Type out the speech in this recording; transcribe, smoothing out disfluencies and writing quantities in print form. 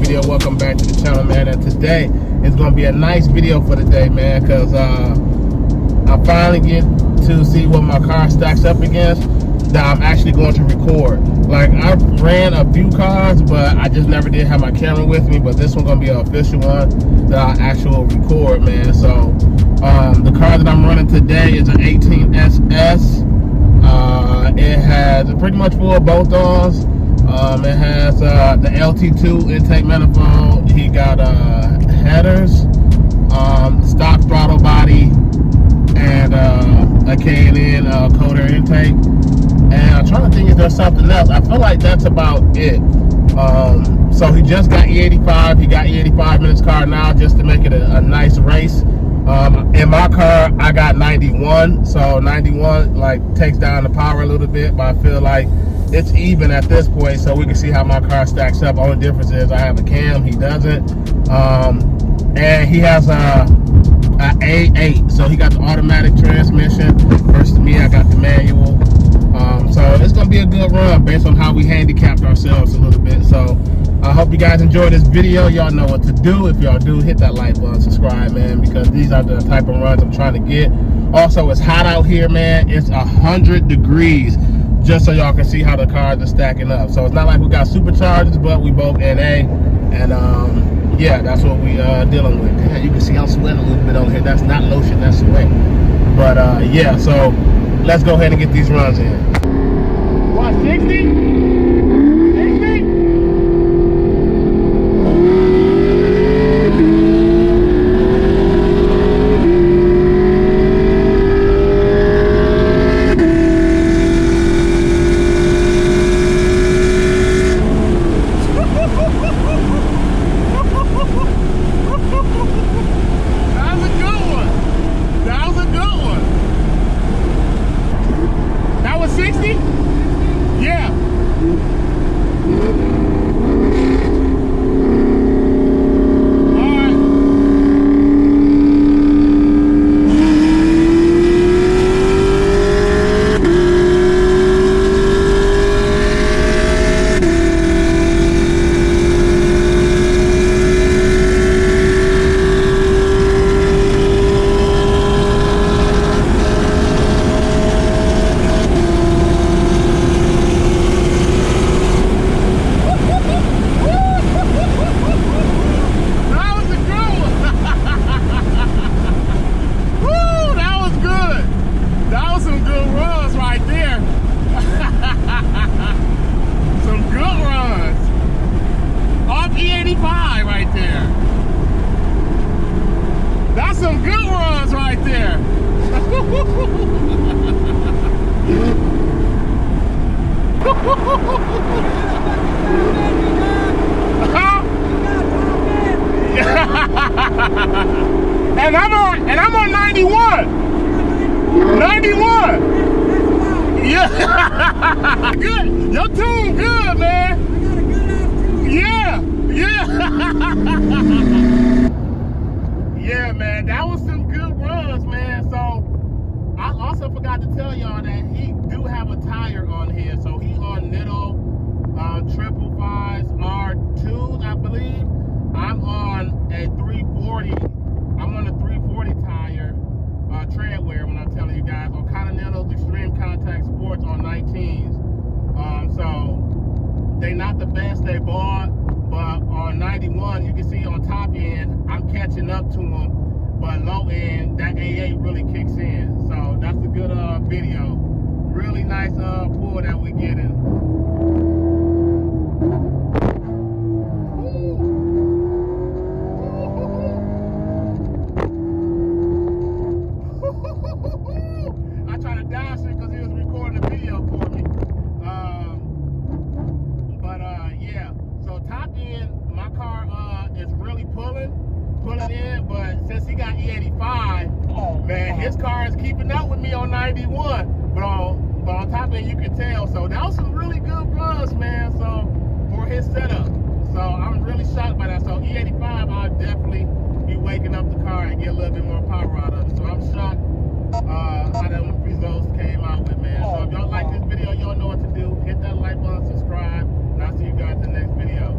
video. Welcome back to the channel, man. And today is going to be a nice video for the day, man, because I finally get to see what my car stacks up against that I'm actually going to record. Like, I ran a few cars, but I just never did have my camera with me. But this one's going to be an official one that I'll actually record, man. So the car that I'm running today is an 18SS. It has pretty much full bolt-ons. It has the LT2 intake manifold. He got headers, stock throttle body, and a K&N coder intake. And I'm trying to think if there's something else. I feel like that's about it. So he just got E85. He got E85 in his car now just to make it a nice race. In my car, I got 91. So 91 like takes down the power a little bit, but I feel like it's even at this point, so we can see how my car stacks up. Only difference is I have a cam, he doesn't. And he has a A8, so he got the automatic transmission versus me, I got the manual. So it's gonna be a good run based on how we handicapped ourselves a little bit. So I hope you guys enjoy this video. Y'all know what to do. If y'all do, hit that like button, subscribe, man, because these are the type of runs I'm trying to get. Also, it's hot out here, man. It's 100 degrees. Just so y'all can see how the cars are stacking up. So it's not like we got superchargers, but we both NA, and yeah, that's what we dealing with. Yeah, you can see I'm sweating a little bit on here. That's not lotion, that's sweat. But yeah, so let's go ahead and get these runs in. What, 60? And I'm on 91. 91. Yeah. Good. Your tune good, man. Yeah. Yeah, man. That was some good runs, man. So I also forgot to tell y'all that he do have a tire on here. So he on Nittos 555s R2s, I believe. I'm on a 340. I'm on a 340 tire, tread wear when I'm telling you guys, on Continental's Extreme Contact Sports on 19s. So they not the best they bought, but on 91, you can see on top end, I'm catching up to them, but low end, that A8 really kicks in. So that's a good video. Really nice pull that we getting. I tried to dash it because he was recording a video for me. Yeah. So top end, my car is really pulling in, but since he got E85, man, his car is keeping up with me on 91. But on top end, you can tell. So that was some really good runs, man. So for his setup, so I'm really shocked by that. So E85, I'll definitely be waking up the car and get a little bit more power out of it. So I'm shocked how them results came out with, man. So if y'all like this video, y'all know what to do. Hit that like button, subscribe, and I'll see you guys in the next video.